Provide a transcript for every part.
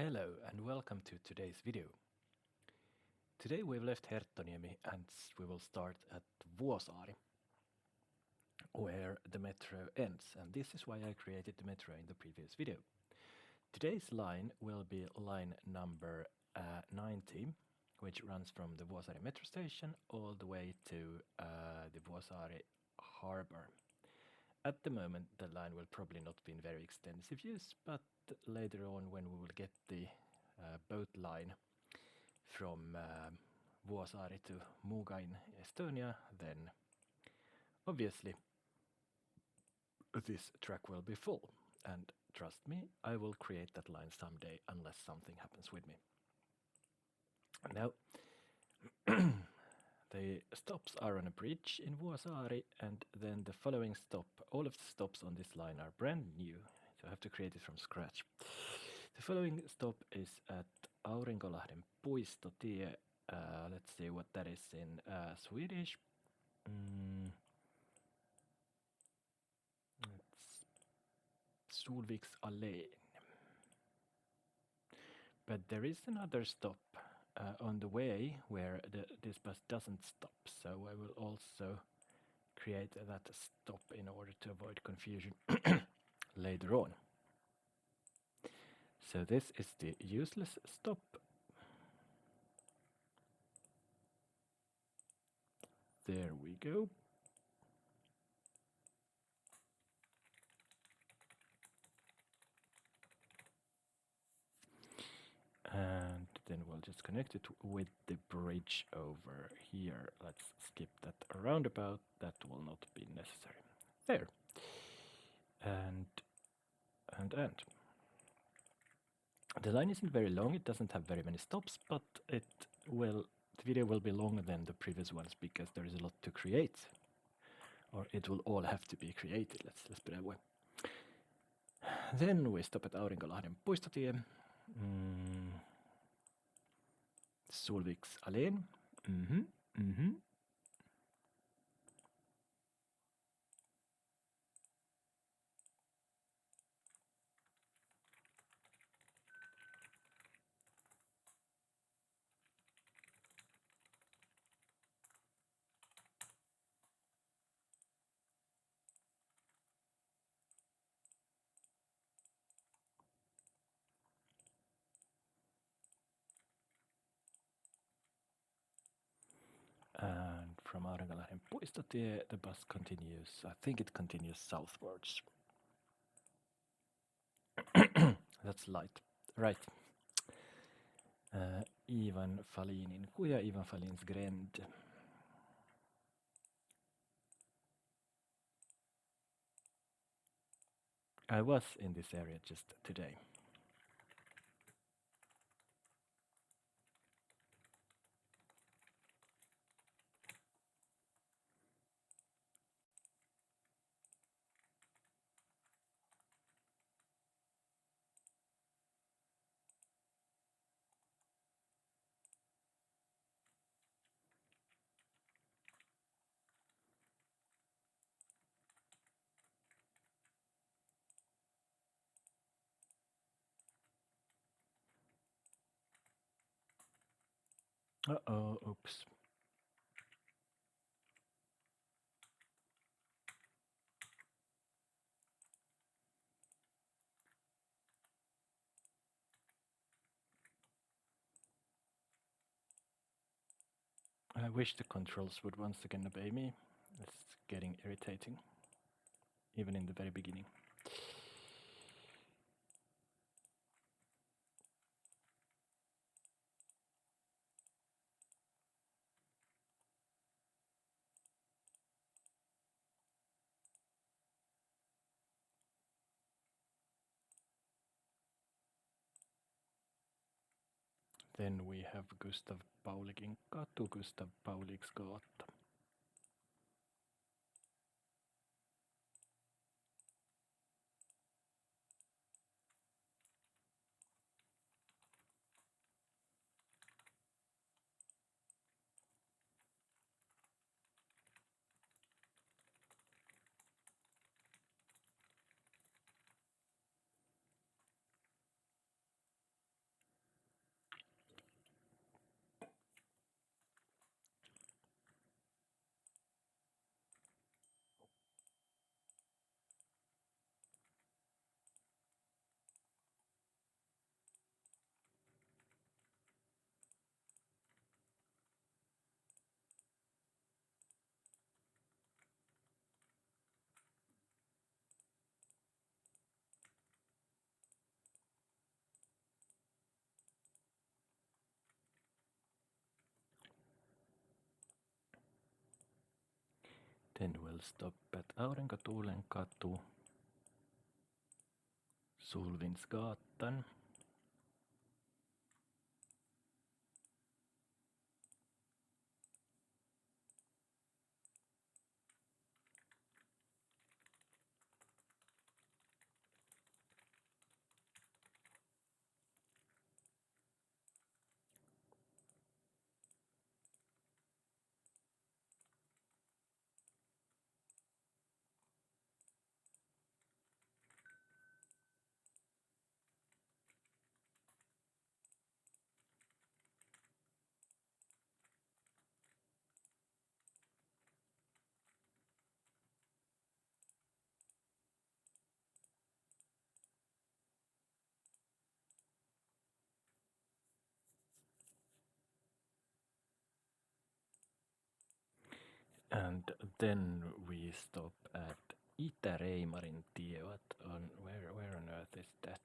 Hello and welcome to today's video. Today we've left Herttoniemi and we will start at Vuosaari, where the metro ends, and this is why I created the metro in the previous video. Today's line will be line number 90, which runs from the Vuosaari metro station all the way to the Vuosaari harbour. At the moment the line will probably not be in very extensive use, but later on when we will get the boat line from Vuosaari to Muuga in Estonia, then obviously this track will be full. And trust me, I will create that line someday unless something happens with me. Now, the stops are on a bridge in Vuosaari, and then the following stop, all of the stops on this line are brand new, so I have to create it from scratch. The following stop is at Aurinkolahden Puistotie. Let's see what that is in Swedish. It's Solviksalleen. But there is another stop on the way where this bus doesn't stop, so I will also create that stop in order to avoid confusion later on. So this is the useless stop. There we go. And then we'll just connect it with the bridge over here. Let's skip that roundabout. That will not be necessary. There. And. The line isn't very long. It doesn't have very many stops, but the video will be longer than the previous ones because there is a lot to create. Or it will all have to be created. Let's put it that way. Then we stop at Aurinkolahden Puistotie. Solviksalleen. And from Aurinkolahden Puistotie, the bus continues, I think it continues southwards. That's light. Right. Ivan Falinin kuja, Ivan Falins gränd. I was in this area just today. Uh-oh, oops. I wish the controls would once again obey me. It's getting irritating, even in the very beginning. Then we have Gustav Paulikin katu, Gustav Pauliks gata. Then we'll stop at Aurinkotuulen katu, Sulvinsgatan. And then we stop at Itä-Reimarintie. Where on earth is that?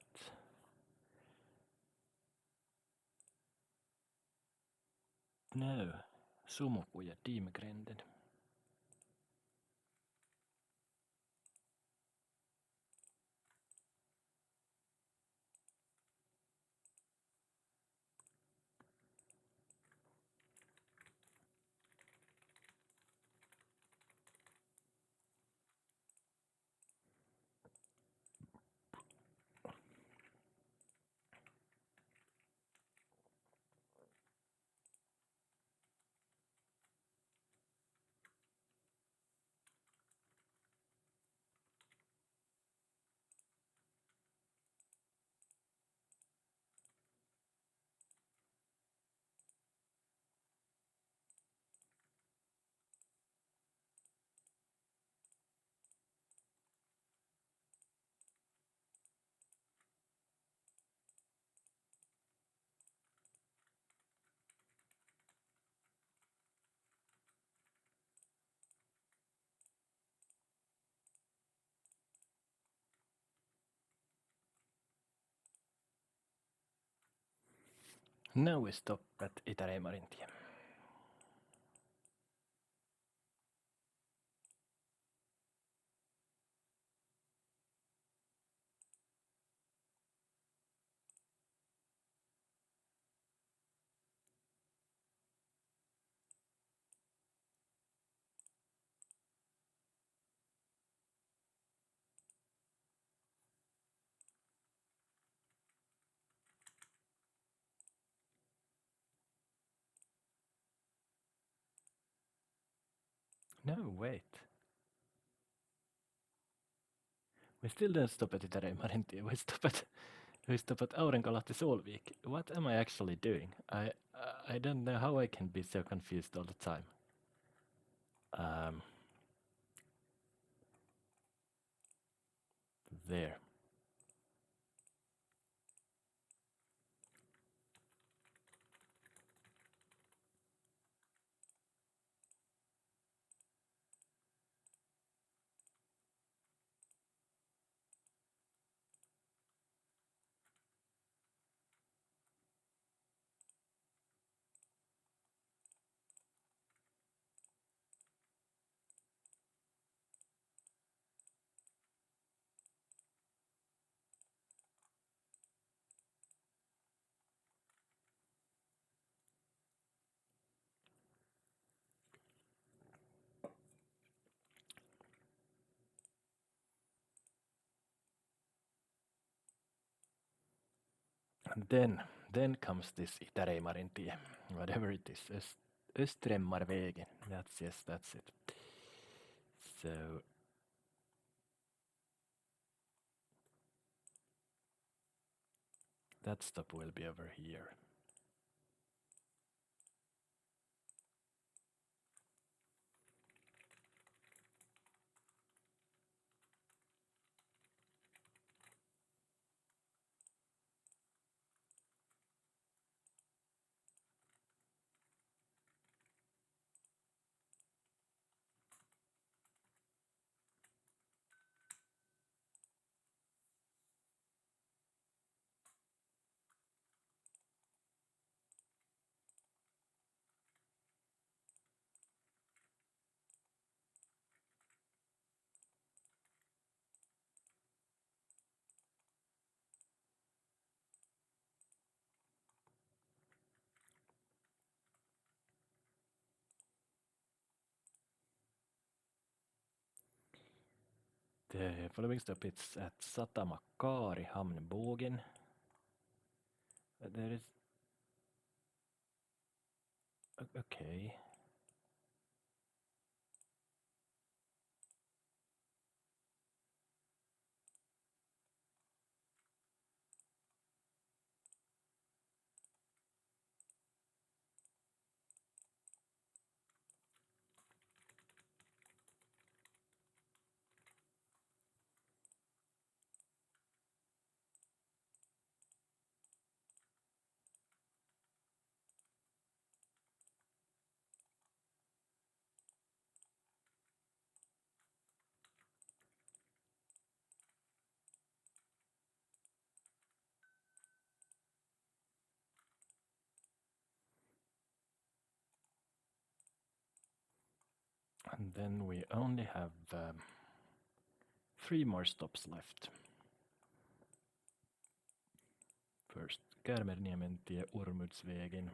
No, Sumuku ja Dimgränden. Now we stop at Itä-Reimarintie. No, wait. We still don't stop at Itä-Reimarintie. We stop at Aurinkolahti Solvik. What am I actually doing? I don't know how I can be so confused all the time. There. And then comes this Itä-Reimarintie, whatever it is. Östremmarvägen. That's it. So that stop will be over here. The following stop is at Satamakari Hamnbågen. There is... Okay. And then we only have 3 more stops left. First Kärmerniemen tie Ormudsvägen.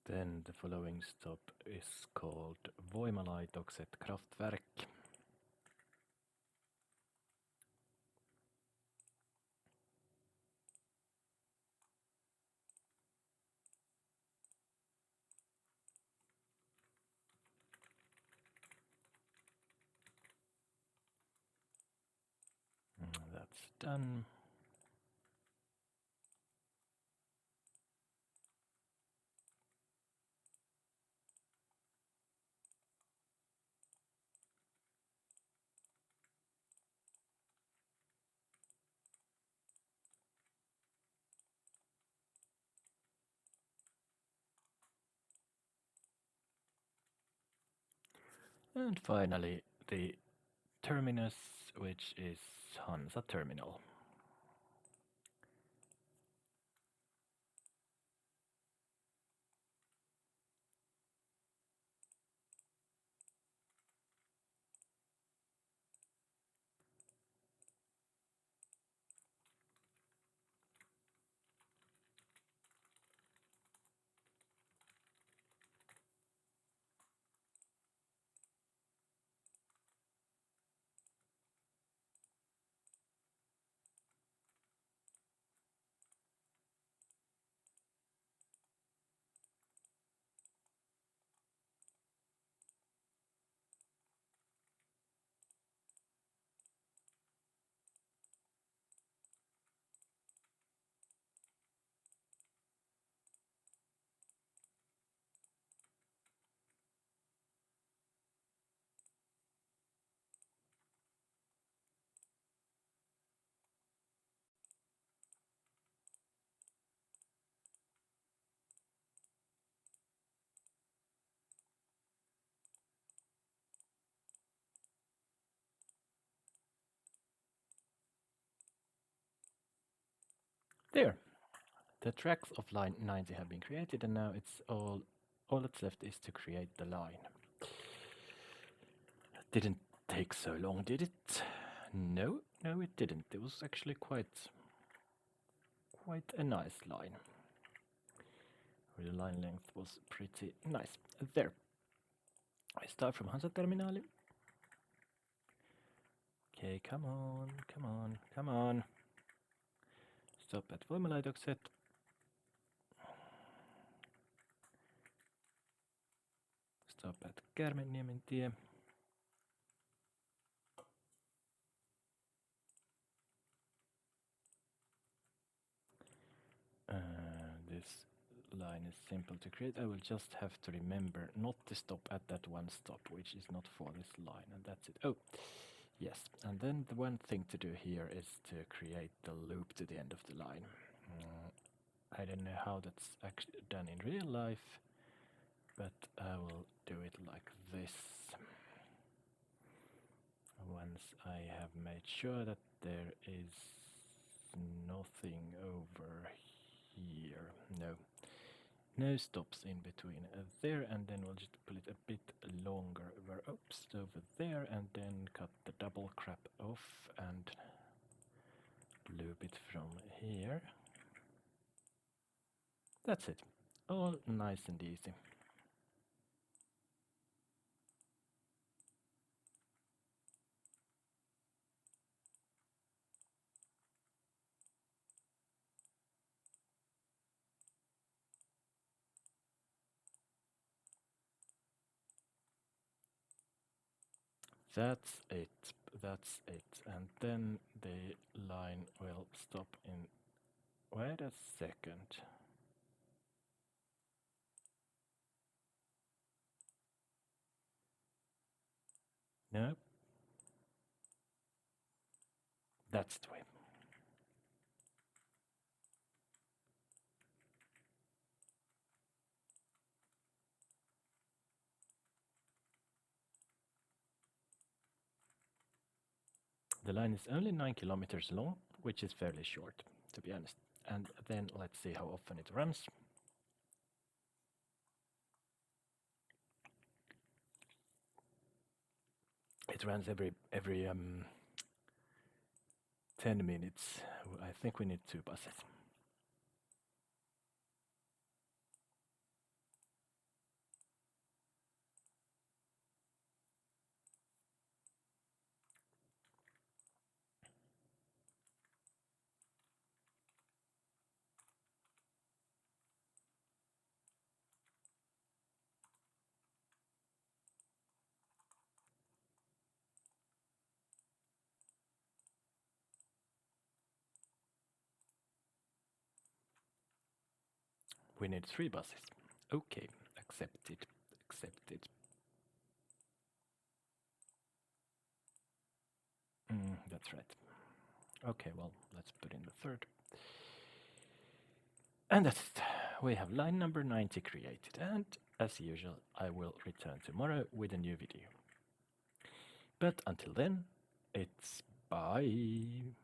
Then the following stop is called Voimalaitokset Kraftverk. That's done. And finally, the terminus, which is Hansa Terminal. There. The tracks of line 90 have been created, and now it's all that's left is to create the line. Didn't take so long, did it? No, it didn't. It was actually quite a nice line. The line length was pretty nice. There. I start from Hansa Terminali. Okay, come on. Stop at Voimalaitokset. Stop at Kärmerniemen tie. line is simple to create. I will just have to remember not to stop at that one stop, which is not for this line, and that's it. Oh, yes, and then the one thing to do here is to create the loop to the end of the line. I don't know how that's actually done in real life, but I will do it like this. Once I have made sure that there is nothing over here, no stops in between there, and then we'll just pull it a bit longer over there, and then cut the double crap off and loop it from here. That's it, all nice and easy. That's it, and then the line will stop in. Wait a second. No, that's the way. The line is only 9 kilometers long, which is fairly short, to be honest. And then let's see how often it runs. It runs every 10 minutes. I think we need 2 buses. We need 3 buses. Okay, accepted. That's right. Okay, well, let's put in the third. And that's it. We have line number 90 created, and as usual, I will return tomorrow with a new video. But until then, it's bye.